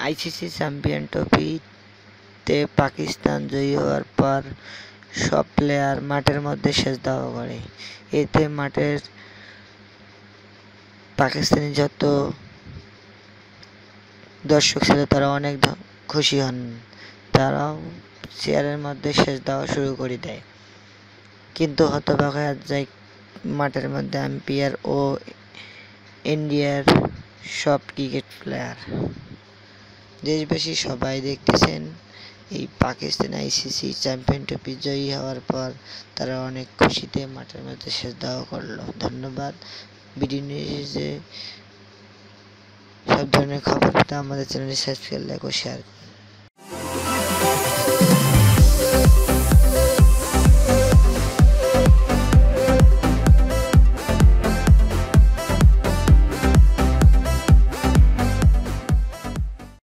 ICC champion ট্রফিতে পাকিস্তান জয়ী হওয়ার পর সব প্লেয়ার মাঠের মধ্যে সেজদাও করে। এতে মাঠের পাকিস্তানি যত দর্শক ছিল তারা অনেক খুশি হন। তারাও চেয়ারের মধ্যে সেজদাও শুরু করে দেয়। কিন্তু হতবাক হয়ে যায় মাঠের মধ্যে আম্পায়ার ও ইন্ডিয়ার সব ক্রিকেট প্লেয়ার। দেশবাসী সবাই দেখতেছেন এই পাকিস্তান আইসিসি চ্যাম্পিয়ন ট্রফি জয়ী হওয়ার পর তারা অনেক খুশিতে মাঠের মধ্যে সেজদাও করলো। ধন্যবাদ। ভিডিও নিউজে সব ধরনের খবর পেতে আমাদের চ্যানেলটি সাবস্ক্রাইব, লাইক ও শেয়ার